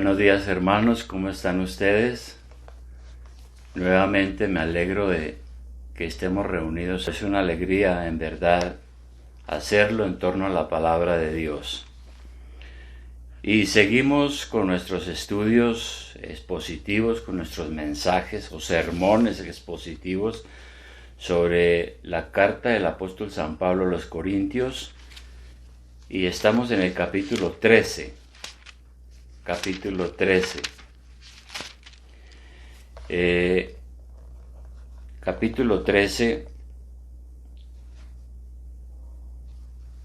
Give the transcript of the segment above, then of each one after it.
Buenos días, hermanos, ¿cómo están ustedes? Nuevamente me alegro de que estemos reunidos. Es una alegría, en verdad, hacerlo en torno a la palabra de Dios. Y seguimos con nuestros estudios expositivos, con nuestros mensajes o sermones expositivos sobre la carta del apóstol San Pablo a los Corintios. Y estamos en el capítulo 13. Capítulo 13. Capítulo 13,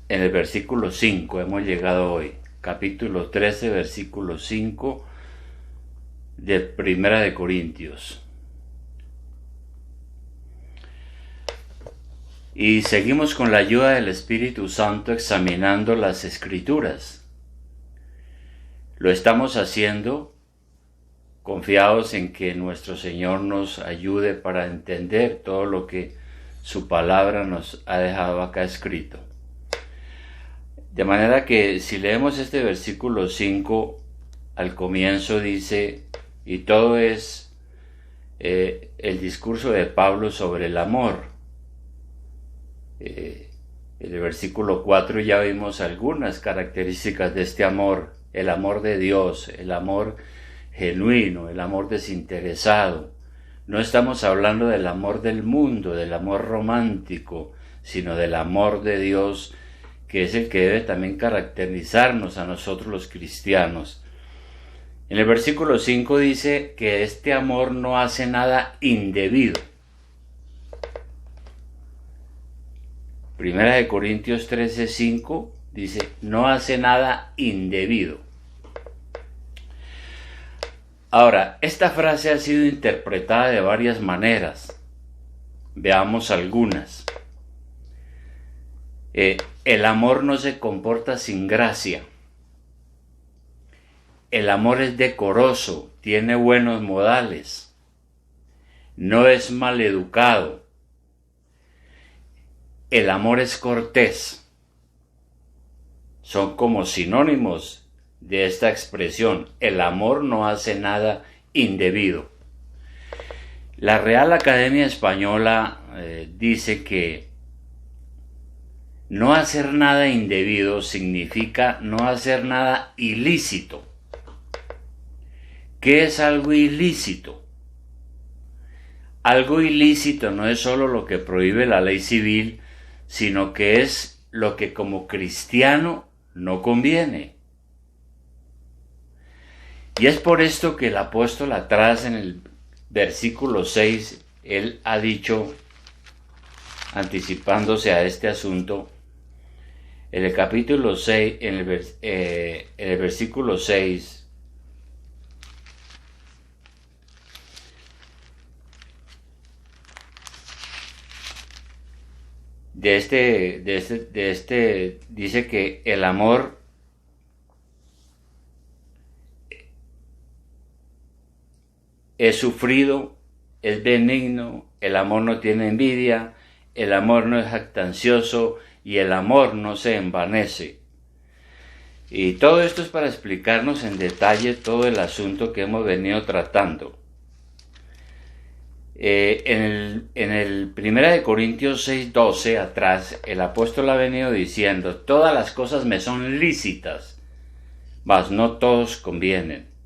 en el versículo 5 hemos llegado hoy. Capítulo 13, versículo 5 de Primera de Corintios. Y seguimos con la ayuda del Espíritu Santo examinando las Escrituras. Lo estamos haciendo confiados en que nuestro Señor nos ayude para entender todo lo que su palabra nos ha dejado acá escrito. De manera que si leemos este versículo 5, al comienzo dice, y todo es el discurso de Pablo sobre el amor. En el versículo 4 ya vimos algunas características de este amor. El amor de Dios, el amor genuino, el amor desinteresado. No estamos hablando del amor del mundo, del amor romántico, sino del amor de Dios, que es el que debe también caracterizarnos a nosotros los cristianos. En el versículo 5 dice que este amor no hace nada indebido. Primera de Corintios 13:5 dice, no hace nada indebido. Ahora, esta frase ha sido interpretada de varias maneras. Veamos algunas. El amor no se comporta sin gracia. El amor es decoroso, tiene buenos modales. No es maleducado. El amor es cortés. Son como sinónimos de esta expresión. El amor no hace nada indebido. La Real Academia Española dice que no hacer nada indebido significa no hacer nada ilícito. ¿Qué es algo ilícito? Algo ilícito no es solo lo que prohíbe la ley civil, sino que es lo que como cristiano no conviene. Y es por esto que el apóstol atrás en el versículo 6, él ha dicho, anticipándose a este asunto, en el capítulo 6, en el versículo 6, dice que el amor es sufrido, es benigno, el amor no tiene envidia, el amor no es jactancioso y el amor no se envanece. Y todo esto es para explicarnos en detalle todo el asunto que hemos venido tratando. En el 1 Corintios 6:12 atrás, el apóstol ha venido diciendo, todas las cosas me son lícitas, mas no todos convienen.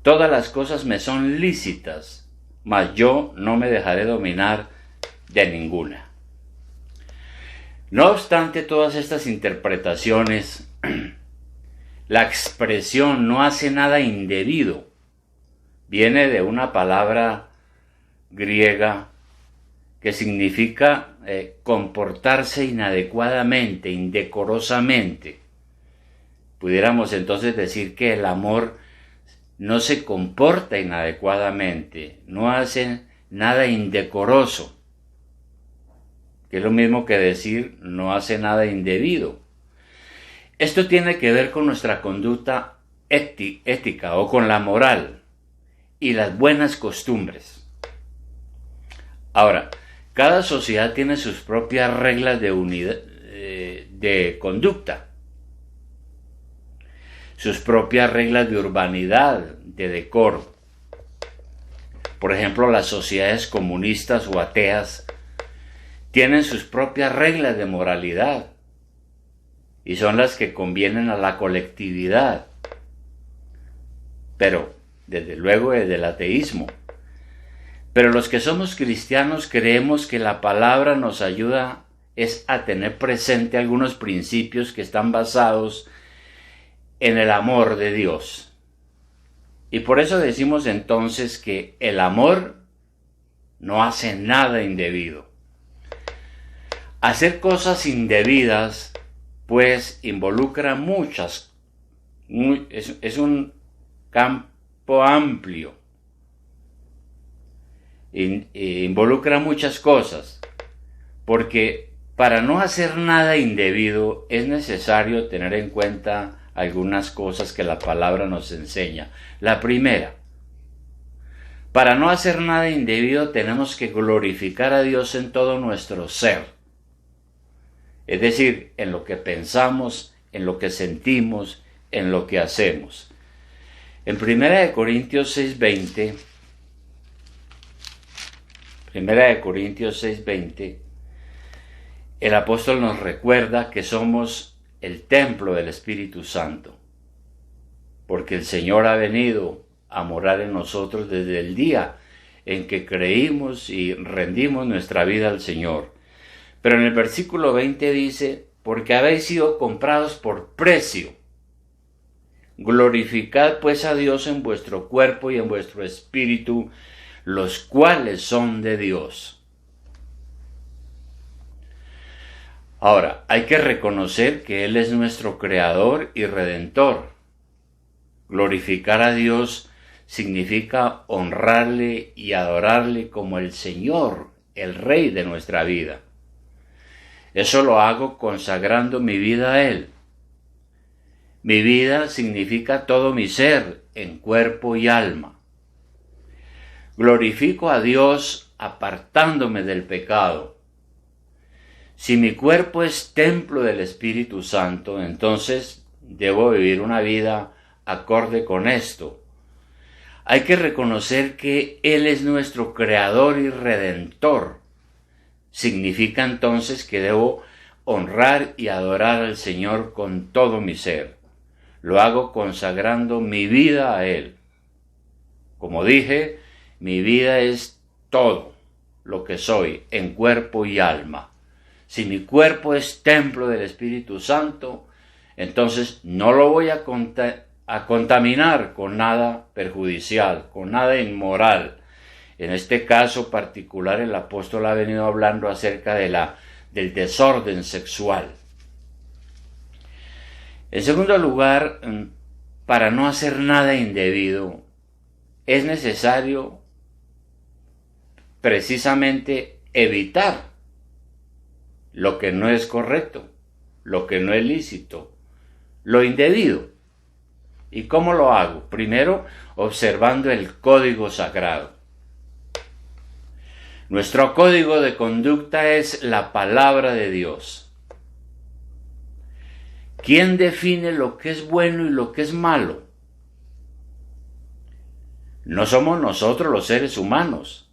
Todas las cosas me son lícitas, mas yo no me dejaré dominar de ninguna. No obstante todas estas interpretaciones, la expresión no hace nada indebido viene de una palabra griega que significa comportarse inadecuadamente, indecorosamente. Pudiéramos entonces decir que el amor no se comporta inadecuadamente, no hace nada indecoroso, que es lo mismo que decir no hace nada indebido. Esto tiene que ver con nuestra conducta ética o con la moral y las buenas costumbres. Ahora, cada sociedad tiene sus propias reglas de conducta. sus propias reglas de urbanidad, de decoro. Por ejemplo, las sociedades comunistas o ateas tienen sus propias reglas de moralidad y son las que convienen a la colectividad, pero desde luego desde el ateísmo. Pero los que somos cristianos creemos que la palabra nos ayuda a tener presente algunos principios que están basados en el amor de Dios. Y por eso decimos entonces que el amor no hace nada indebido. Hacer cosas indebidas, pues, involucra es un campo amplio. Involucra muchas cosas, porque para no hacer nada indebido es necesario tener en cuenta algunas cosas que la palabra nos enseña. La primera, para no hacer nada indebido tenemos que glorificar a Dios en todo nuestro ser, es decir, en lo que pensamos, en lo que sentimos, en lo que hacemos. En 1 Corintios 6:20, el apóstol nos recuerda que somos el templo del Espíritu Santo, porque el Señor ha venido a morar en nosotros desde el día en que creímos y rendimos nuestra vida al Señor. Pero en el versículo 20 dice, porque habéis sido comprados por precio. Glorificad pues a Dios en vuestro cuerpo y en vuestro espíritu, los cuales son de Dios. Ahora, hay que reconocer que Él es nuestro Creador y Redentor. Glorificar a Dios significa honrarle y adorarle como el Señor, el Rey de nuestra vida. Eso lo hago consagrando mi vida a Él. Mi vida significa todo mi ser, en cuerpo y alma. Glorifico a Dios apartándome del pecado. Si mi cuerpo es templo del Espíritu Santo, entonces debo vivir una vida acorde con esto. Hay que reconocer que Él es nuestro Creador y Redentor. Significa entonces que debo honrar y adorar al Señor con todo mi ser. Lo hago consagrando mi vida a Él. Como dije, mi vida es todo lo que soy, en cuerpo y alma. Si mi cuerpo es templo del Espíritu Santo, entonces no lo voy a contaminar con nada perjudicial, con nada inmoral. En este caso particular, el apóstol ha venido hablando acerca del desorden sexual. En segundo lugar, para no hacer nada indebido, es necesario precisamente evitar lo que no es correcto, lo que no es lícito, lo indebido. ¿Y cómo lo hago? Primero, observando el código sagrado. Nuestro código de conducta es la palabra de Dios. ¿Quién define lo que es bueno y lo que es malo? No somos nosotros los seres humanos.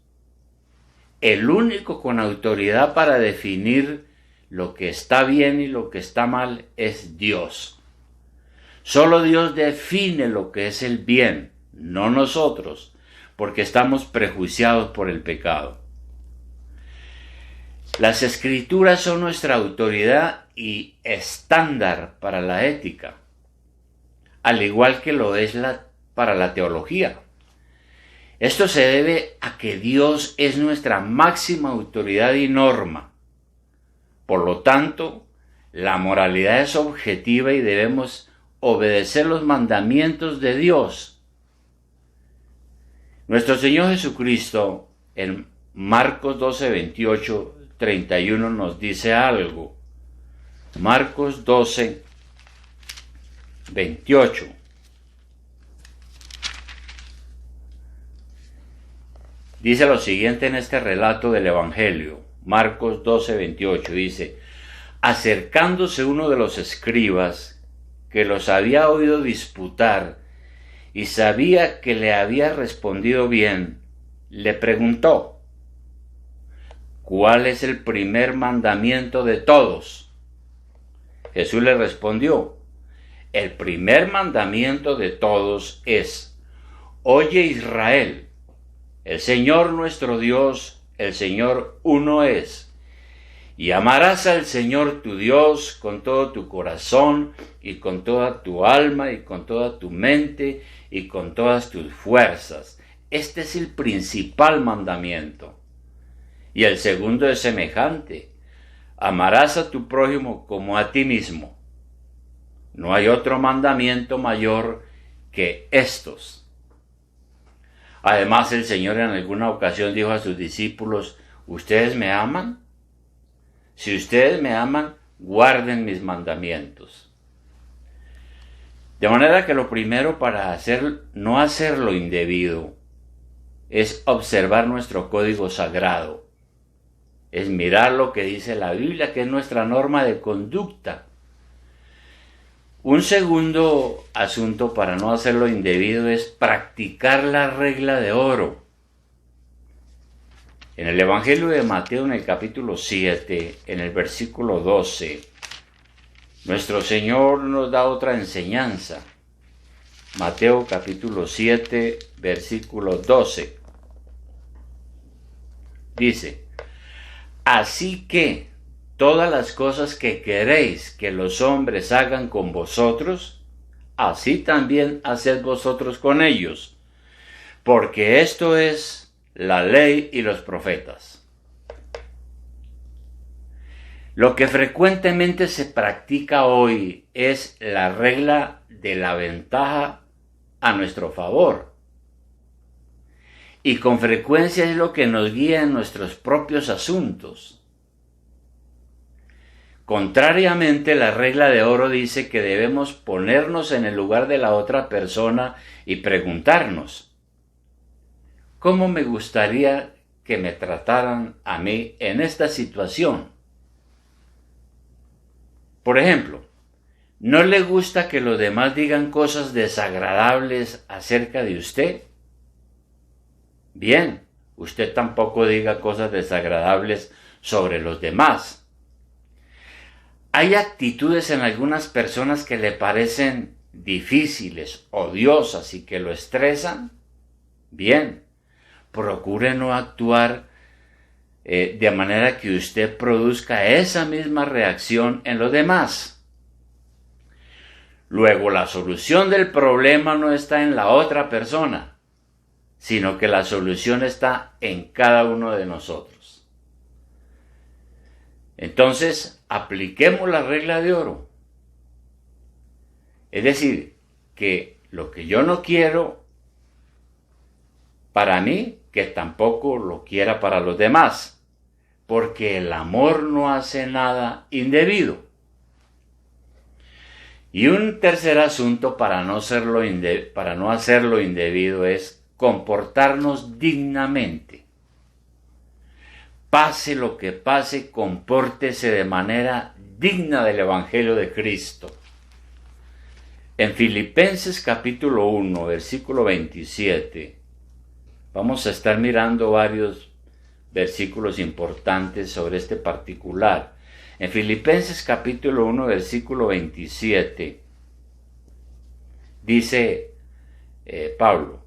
El único con autoridad para definir lo que está bien y lo que está mal es Dios. Solo Dios define lo que es el bien, no nosotros, porque estamos prejuiciados por el pecado. Las Escrituras son nuestra autoridad y estándar para la ética, al igual que lo es para la teología. Esto se debe a que Dios es nuestra máxima autoridad y norma. Por lo tanto, la moralidad es objetiva y debemos obedecer los mandamientos de Dios. Nuestro Señor Jesucristo, en Marcos 12, 28, 31 nos dice algo. Marcos 12, 28. Dice lo siguiente en este relato del Evangelio. Marcos 12, 28 dice: acercándose uno de los escribas que los había oído disputar y sabía que le había respondido bien, le preguntó: ¿cuál es el primer mandamiento de todos? Jesús le respondió: el primer mandamiento de todos es: oye Israel, el Señor nuestro Dios, el Señor uno es. Y amarás al Señor tu Dios con todo tu corazón y con toda tu alma y con toda tu mente y con todas tus fuerzas. Este es el principal mandamiento. Y el segundo es semejante: amarás a tu prójimo como a ti mismo. No hay otro mandamiento mayor que estos. Además, el Señor en alguna ocasión dijo a sus discípulos: ¿ustedes me aman? Si ustedes me aman, guarden mis mandamientos. De manera que lo primero para no hacer lo indebido es observar nuestro código sagrado. Es mirar lo que dice la Biblia, que es nuestra norma de conducta. Un segundo asunto para no hacer lo indebido es practicar la regla de oro. En el Evangelio de Mateo, en el capítulo 7, en el versículo 12, nuestro Señor nos da otra enseñanza. Mateo capítulo 7, versículo 12. Dice: así que todas las cosas que queréis que los hombres hagan con vosotros, así también haced vosotros con ellos, porque esto es la ley y los profetas. Lo que frecuentemente se practica hoy es la regla de la ventaja a nuestro favor. Y con frecuencia es lo que nos guía en nuestros propios asuntos. Contrariamente, la regla de oro dice que debemos ponernos en el lugar de la otra persona y preguntarnos: ¿cómo me gustaría que me trataran a mí en esta situación? Por ejemplo, ¿no le gusta que los demás digan cosas desagradables acerca de usted? Bien, usted tampoco diga cosas desagradables sobre los demás. Hay actitudes en algunas personas que le parecen difíciles, odiosas y que lo estresan. Bien, procure no actuar de manera que usted produzca esa misma reacción en los demás. Luego, la solución del problema no está en la otra persona, sino que la solución está en cada uno de nosotros. Entonces, apliquemos la regla de oro. Es decir, que lo que yo no quiero para mí, que tampoco lo quiera para los demás, porque el amor no hace nada indebido. Y un tercer asunto para no hacerlo indebido es comportarnos dignamente. Pase lo que pase, compórtese de manera digna del Evangelio de Cristo. En Filipenses capítulo 1, versículo 27, vamos a estar mirando varios versículos importantes sobre este particular. En Filipenses capítulo 1, versículo 27, dice Pablo: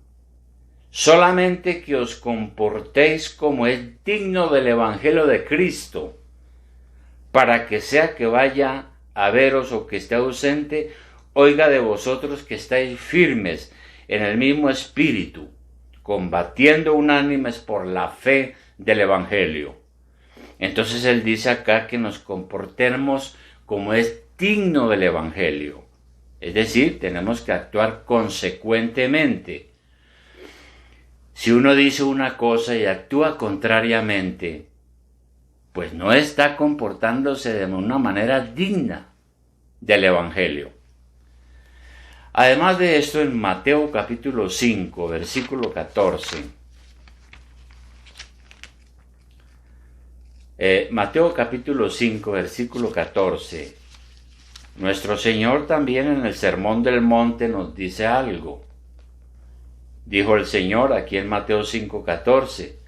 solamente que os comportéis como es digno del Evangelio de Cristo, para que sea que vaya a veros o que esté ausente, oiga de vosotros que estáis firmes en el mismo espíritu, combatiendo unánimes por la fe del Evangelio. Entonces él dice acá que nos comportemos como es digno del Evangelio. Es decir, tenemos que actuar consecuentemente. Si uno dice una cosa y actúa contrariamente, pues no está comportándose de una manera digna del Evangelio. Además de esto, en Mateo capítulo 5, versículo 14, Mateo capítulo 5, versículo 14, Nuestro Señor también en el Sermón del Monte nos dice algo. Dijo el Señor aquí en Mateo 5:14,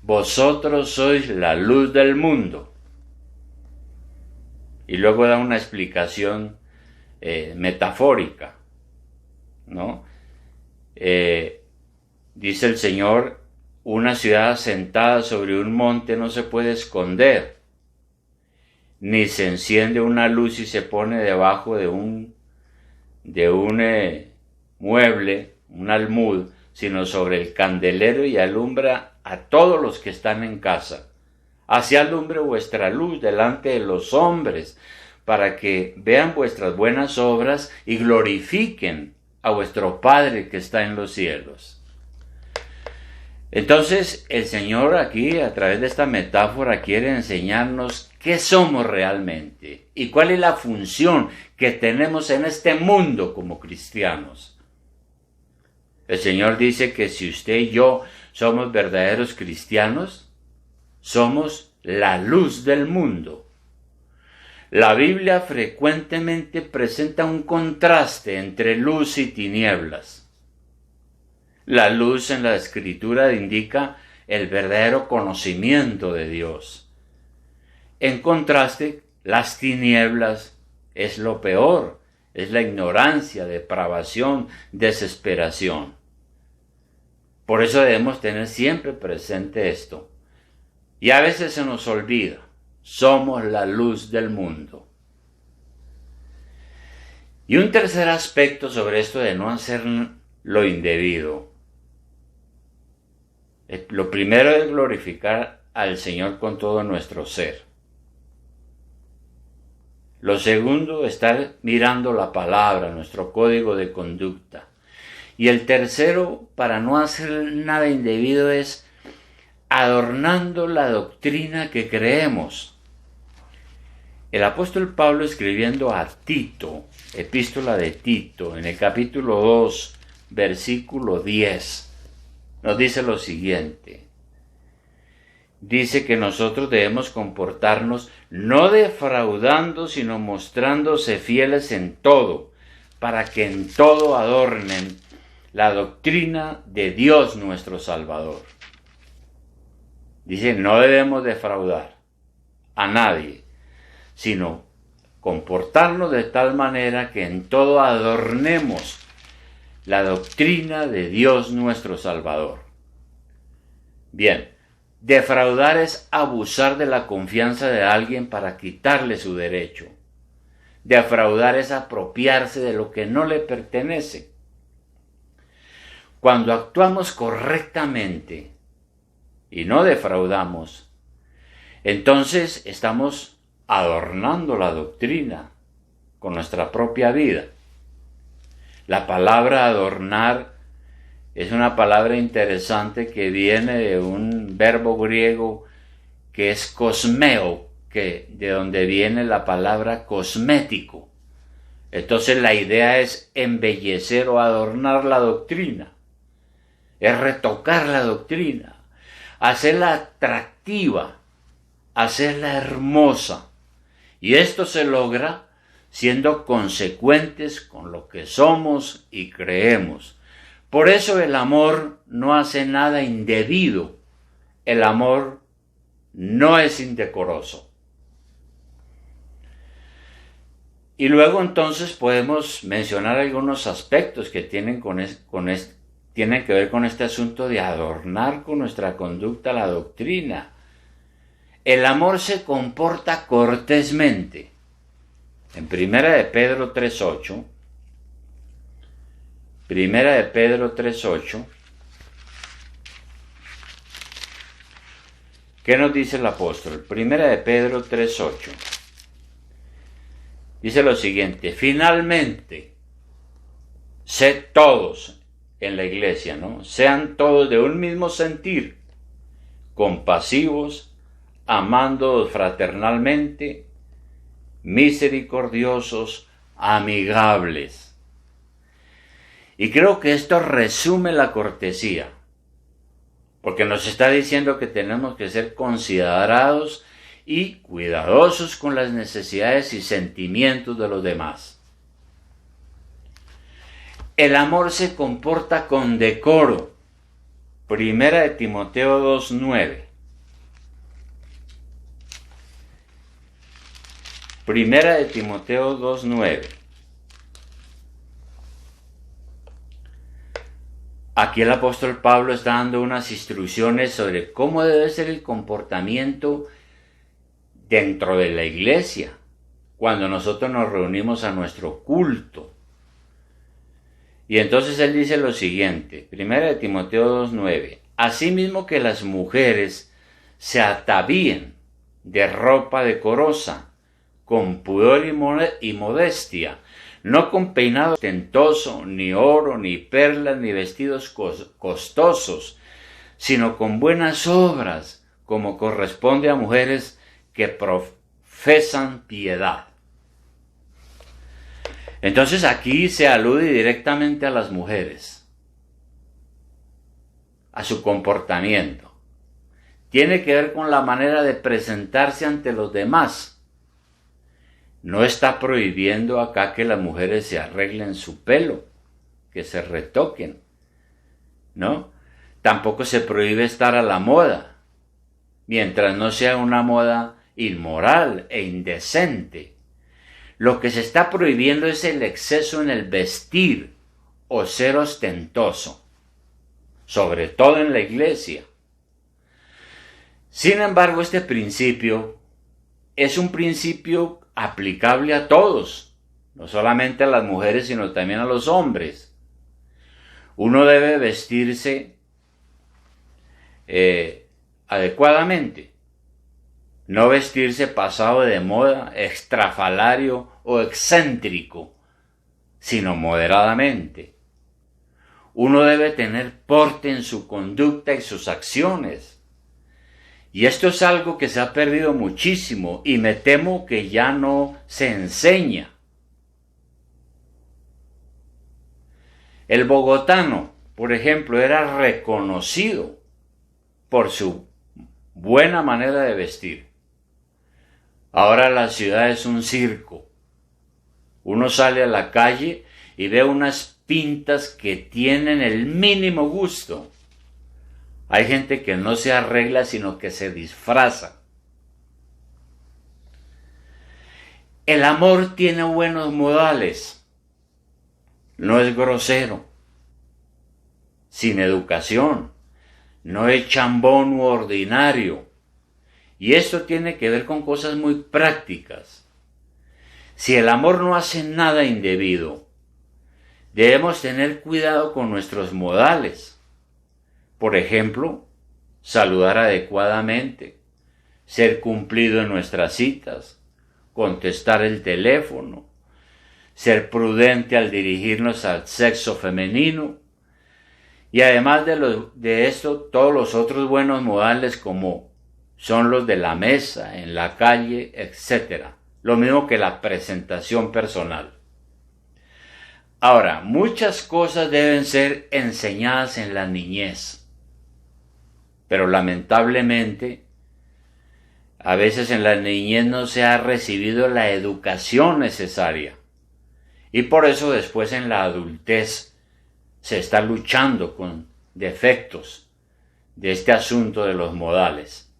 vosotros sois la luz del mundo. Y luego da una explicación metafórica, ¿no? Dice el Señor, una ciudad asentada sobre un monte no se puede esconder, ni se enciende una luz y se pone debajo de un mueble, un almud, sino sobre el candelero y alumbra a todos los que están en casa. Así alumbre vuestra luz delante de los hombres, para que vean vuestras buenas obras y glorifiquen a vuestro Padre que está en los cielos. Entonces, el Señor aquí, a través de esta metáfora, quiere enseñarnos qué somos realmente y cuál es la función que tenemos en este mundo como cristianos. El Señor dice que si usted y yo somos verdaderos cristianos, somos la luz del mundo. La Biblia frecuentemente presenta un contraste entre luz y tinieblas. La luz en la Escritura indica el verdadero conocimiento de Dios. En contraste, las tinieblas es lo peor, es la ignorancia, depravación, desesperación. Por eso debemos tener siempre presente esto. Y a veces se nos olvida, somos la luz del mundo. Y un tercer aspecto sobre esto de no hacer lo indebido. Lo primero es glorificar al Señor con todo nuestro ser. Lo segundo, estar mirando la palabra, nuestro código de conducta. Y el tercero, para no hacer nada indebido, es adornando la doctrina que creemos. El apóstol Pablo, escribiendo a Tito, epístola de Tito, en el capítulo 2, versículo 10, nos dice lo siguiente. Dice que nosotros debemos comportarnos no defraudando, sino mostrándose fieles en todo, para que en todo adornen la doctrina de Dios nuestro Salvador. Dice, no debemos defraudar a nadie, sino comportarnos de tal manera que en todo adornemos la doctrina de Dios nuestro Salvador. Bien, defraudar es abusar de la confianza de alguien para quitarle su derecho. Defraudar es apropiarse de lo que no le pertenece. Cuando actuamos correctamente y no defraudamos, entonces estamos adornando la doctrina con nuestra propia vida. La palabra adornar es una palabra interesante que viene de un verbo griego que es cosmeo, de donde viene la palabra cosmético. Entonces la idea es embellecer o adornar la doctrina, es retocar la doctrina, hacerla atractiva, hacerla hermosa. Y esto se logra siendo consecuentes con lo que somos y creemos. Por eso el amor no hace nada indebido. El amor no es indecoroso. Y luego entonces podemos mencionar algunos aspectos que tienen tienen que ver con este asunto de adornar con nuestra conducta la doctrina. El amor se comporta cortésmente. En Primera de Pedro 3:8, ¿qué nos dice el apóstol? Primera de Pedro 3:8. Dice lo siguiente, finalmente, sed todos en la iglesia, ¿no? Sean todos de un mismo sentir, compasivos, amándoos fraternalmente, misericordiosos, amigables. Y creo que esto resume la cortesía, porque nos está diciendo que tenemos que ser considerados y cuidadosos con las necesidades y sentimientos de los demás. El amor se comporta con decoro. Primera de Timoteo 2:9. Primera de Timoteo 2:9. Aquí el apóstol Pablo está dando unas instrucciones sobre cómo debe ser el comportamiento dentro de la iglesia, cuando nosotros nos reunimos a nuestro culto. Y entonces él dice lo siguiente, 1 Timoteo 2:9, asimismo que las mujeres se atavíen de ropa decorosa, con pudor y modestia, no con peinado ostentoso, ni oro, ni perlas, ni vestidos costosos, sino con buenas obras, como corresponde a mujeres que profesan piedad. Entonces aquí se alude directamente a las mujeres, a su comportamiento. Tiene que ver con la manera de presentarse ante los demás. No está prohibiendo acá que las mujeres se arreglen su pelo, que se retoquen, ¿no? Tampoco se prohíbe estar a la moda, mientras no sea una moda inmoral e indecente. Lo que se está prohibiendo es el exceso en el vestir o ser ostentoso, sobre todo en la iglesia. Sin embargo, este principio es un principio aplicable a todos, no solamente a las mujeres, sino también a los hombres. Uno debe vestirse adecuadamente, no vestirse pasado de moda, estrafalario o excéntrico, sino moderadamente. Uno debe tener porte en su conducta y sus acciones. Y esto es algo que se ha perdido muchísimo y me temo que ya no se enseña. El bogotano, por ejemplo, era reconocido por su buena manera de vestir. Ahora la ciudad es un circo. Uno sale a la calle y ve unas pintas que tienen el mínimo gusto. Hay gente que no se arregla, sino que se disfraza. El amor tiene buenos modales. No es grosero, sin educación, no es chambón u ordinario. Y esto tiene que ver con cosas muy prácticas. Si el amor no hace nada indebido, debemos tener cuidado con nuestros modales. Por ejemplo, saludar adecuadamente, ser cumplido en nuestras citas, contestar el teléfono, ser prudente al dirigirnos al sexo femenino, y además de esto, todos los otros buenos modales como son los de la mesa, en la calle, etc. Lo mismo que la presentación personal. Ahora, muchas cosas deben ser enseñadas en la niñez. Pero lamentablemente, a veces en la niñez no se ha recibido la educación necesaria. Y por eso después en la adultez se está luchando con defectos de este asunto de los modales.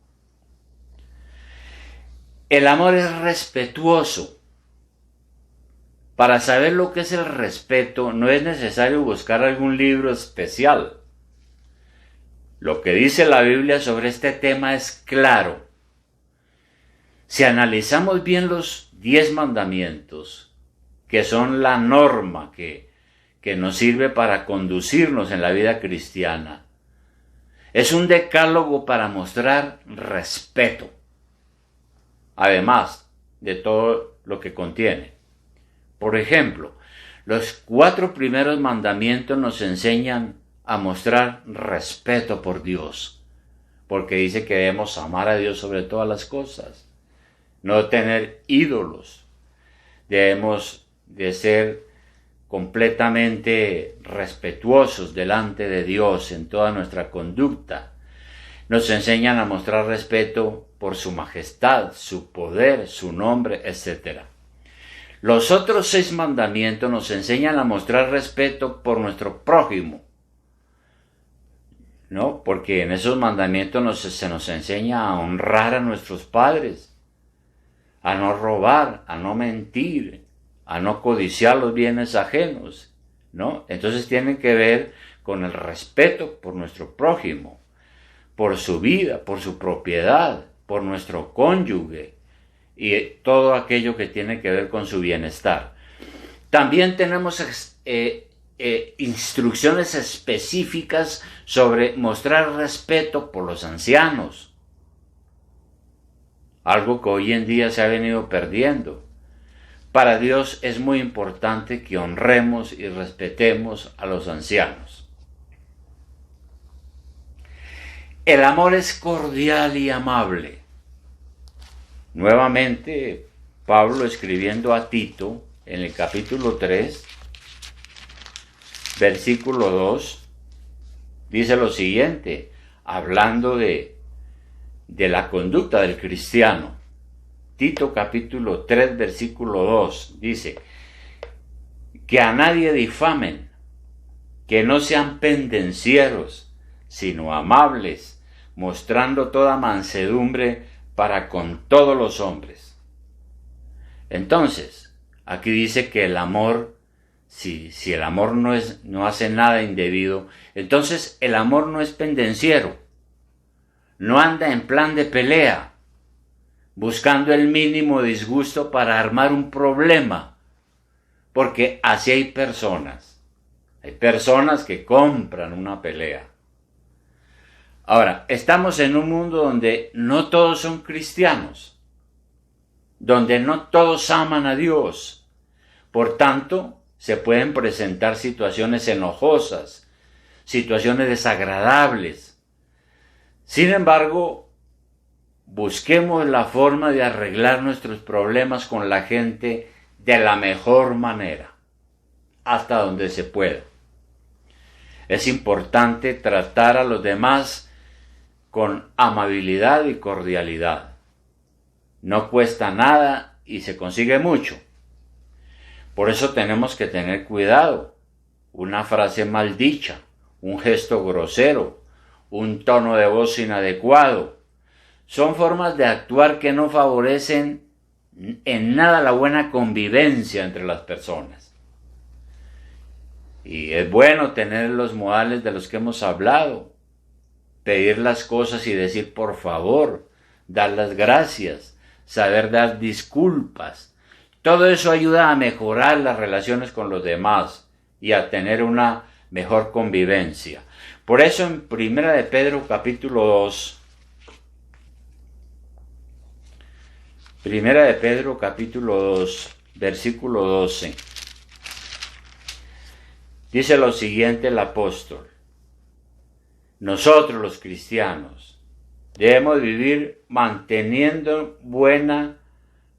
El amor es respetuoso. Para saber lo que es el respeto, no es necesario buscar algún libro especial. Lo que dice la Biblia sobre este tema es claro. Si analizamos bien los 10 mandamientos, que son la norma que nos sirve para conducirnos en la vida cristiana, es un decálogo para mostrar respeto, además de todo lo que contiene. Por ejemplo, los 4 primeros mandamientos nos enseñan a mostrar respeto por Dios, porque dice que debemos amar a Dios sobre todas las cosas, no tener ídolos, debemos de ser completamente respetuosos delante de Dios en toda nuestra conducta, Nos enseñan a mostrar respeto por su majestad, su poder, su nombre, etc. Los otros 6 mandamientos nos enseñan a mostrar respeto por nuestro prójimo, ¿no? Porque en esos mandamientos se nos enseña a honrar a nuestros padres, a no robar, a no mentir, a no codiciar los bienes ajenos, ¿no? Entonces tienen que ver con el respeto por nuestro prójimo, por su vida, por su propiedad, por nuestro cónyuge y todo aquello que tiene que ver con su bienestar. También tenemos instrucciones específicas sobre mostrar respeto por los ancianos, algo que hoy en día se ha venido perdiendo. Para Dios es muy importante que honremos y respetemos a los ancianos. El amor es cordial y amable. Nuevamente, Pablo escribiendo a Tito en el capítulo 3, versículo 2, dice lo siguiente, hablando de la conducta del cristiano. Tito capítulo 3, versículo 2, dice, que a nadie difamen, que no sean pendencieros, sino amables, mostrando toda mansedumbre para con todos los hombres. Entonces, aquí dice que el amor, si el amor no hace nada indebido, entonces el amor no es pendenciero, no anda en plan de pelea, buscando el mínimo disgusto para armar un problema, porque así hay personas que compran una pelea. Ahora, estamos en un mundo donde no todos son cristianos, donde no todos aman a Dios. Por tanto, se pueden presentar situaciones enojosas, situaciones desagradables. Sin embargo, busquemos la forma de arreglar nuestros problemas con la gente de la mejor manera, hasta donde se pueda. Es importante tratar a los demás con amabilidad y cordialidad. No cuesta nada y se consigue mucho. Por eso tenemos que tener cuidado. Una frase mal dicha, un gesto grosero, un tono de voz inadecuado, son formas de actuar que no favorecen en nada la buena convivencia entre las personas. Y es bueno tener los modales de los que hemos hablado, pedir las cosas y decir por favor, dar las gracias, saber dar disculpas. Todo eso ayuda a mejorar las relaciones con los demás y a tener una mejor convivencia. Por eso en 1 de Pedro capítulo 2, Primera de Pedro capítulo 2, versículo 12, dice lo siguiente el apóstol: nosotros los cristianos debemos vivir manteniendo buena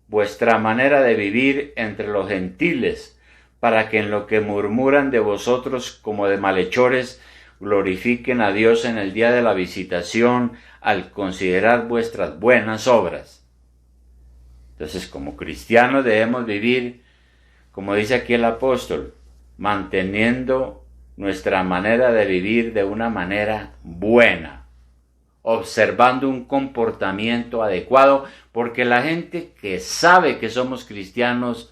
vuestra manera de vivir entre los gentiles, para que en lo que murmuran de vosotros como de malhechores, glorifiquen a Dios en el día de la visitación al considerar vuestras buenas obras. Entonces, como cristianos debemos vivir, como dice aquí el apóstol, manteniendo nuestra manera de vivir de una manera buena, observando un comportamiento adecuado, porque la gente que sabe que somos cristianos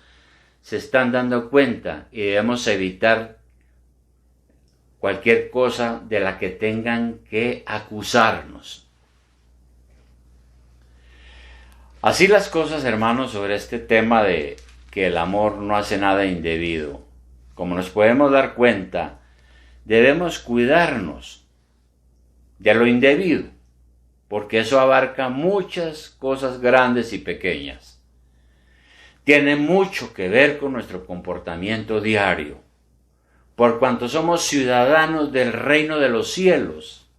se están dando cuenta y debemos evitar cualquier cosa de la que tengan que acusarnos. Así las cosas, hermanos, sobre este tema de que el amor no hace nada indebido. Como nos podemos dar cuenta, debemos cuidarnos de lo indebido, porque eso abarca muchas cosas grandes y pequeñas. Tiene mucho que ver con nuestro comportamiento diario, por cuanto somos ciudadanos del reino de los cielos.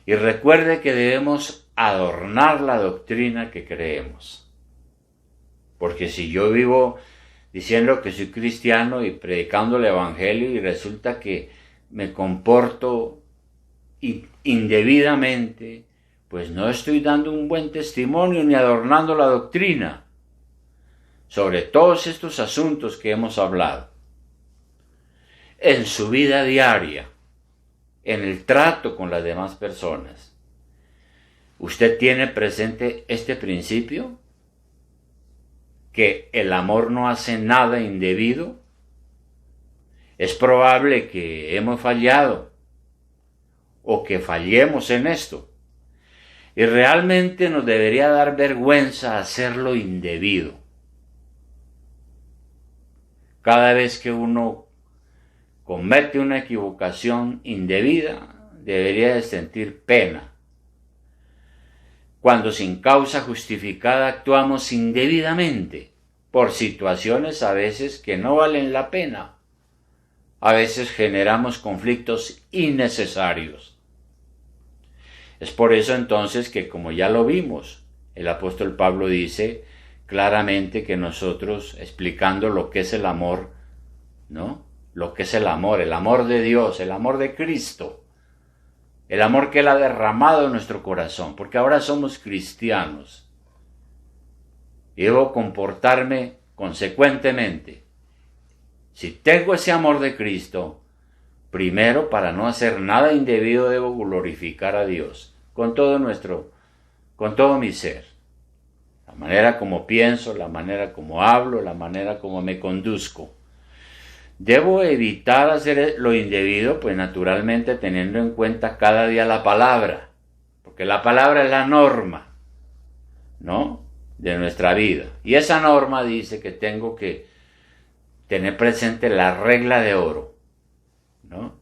Y recuerde que debemos adornar la doctrina que creemos. Porque si yo vivo diciendo que soy cristiano y predicando el evangelio y resulta que me comporto indebidamente, pues no estoy dando un buen testimonio ni adornando la doctrina sobre todos estos asuntos que hemos hablado. En su vida diaria, en el trato con las demás personas, ¿usted tiene presente este principio? Que el amor no hace nada indebido. Es probable que hemos fallado o que fallemos en esto. Y realmente nos debería dar vergüenza hacerlo indebido. Cada vez que uno comete una equivocación indebida, debería de sentir pena. Cuando sin causa justificada actuamos indebidamente, por situaciones a veces que no valen la pena. A veces generamos conflictos innecesarios. Es por eso entonces que, como ya lo vimos, el apóstol Pablo dice claramente que nosotros, explicando lo que es el amor, ¿no? Lo que es el amor de Dios, el amor de Cristo, el amor que Él ha derramado en nuestro corazón, porque ahora somos cristianos. Y debo comportarme consecuentemente. Si tengo ese amor de Cristo, primero, para no hacer nada indebido, debo glorificar a Dios con todo mi ser. La manera como pienso, la manera como hablo, la manera como me conduzco. Debo evitar hacer lo indebido, pues naturalmente teniendo en cuenta cada día la palabra, porque la palabra es la norma, ¿no?, de nuestra vida. Y esa norma dice que tengo que tener presente la regla de oro, ¿no?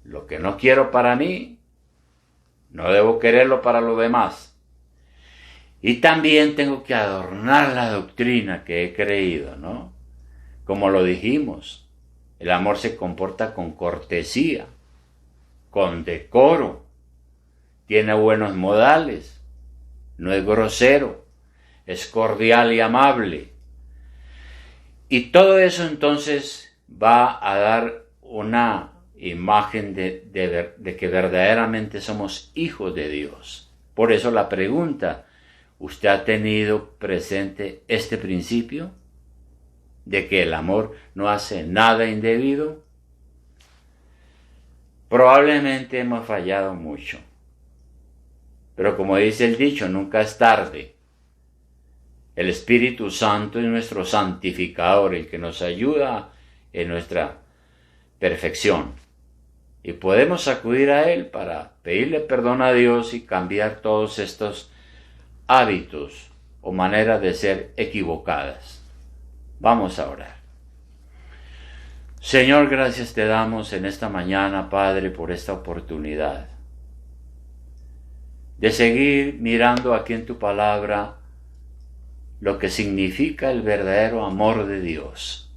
Lo que no quiero para mí, no debo quererlo para los demás. Y también tengo que adornar la doctrina que he creído, ¿no? Como lo dijimos, el amor se comporta con cortesía, con decoro, tiene buenos modales, no es grosero, es cordial y amable. Y todo eso entonces va a dar una imagen de que verdaderamente somos hijos de Dios. Por eso la pregunta, ¿usted ha tenido presente este principio de que el amor no hace nada indebido? Probablemente hemos fallado mucho, pero como dice el dicho, nunca es tarde. El Espíritu Santo es nuestro santificador, el que nos ayuda en nuestra perfección. Y podemos acudir a Él para pedirle perdón a Dios y cambiar todos estos hábitos o maneras de ser equivocadas. Vamos a orar. Señor, gracias te damos en esta mañana, Padre, por esta oportunidad de seguir mirando aquí en tu palabra lo que significa el verdadero amor de Dios,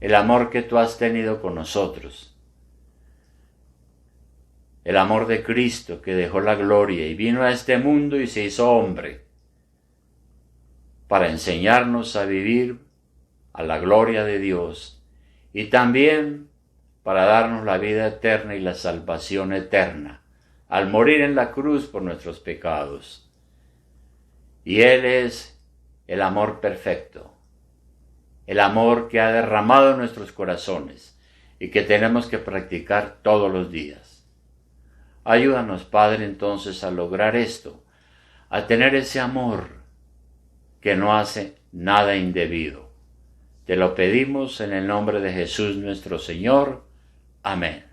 el amor que tú has tenido con nosotros, el amor de Cristo que dejó la gloria y vino a este mundo y se hizo hombre para enseñarnos a vivir a la gloria de Dios y también para darnos la vida eterna y la salvación eterna al morir en la cruz por nuestros pecados. Y Él es el amor perfecto, el amor que ha derramado en nuestros corazones y que tenemos que practicar todos los días. Ayúdanos, Padre, entonces a lograr esto, a tener ese amor que no hace nada indebido. Te lo pedimos en el nombre de Jesús nuestro Señor. Amén.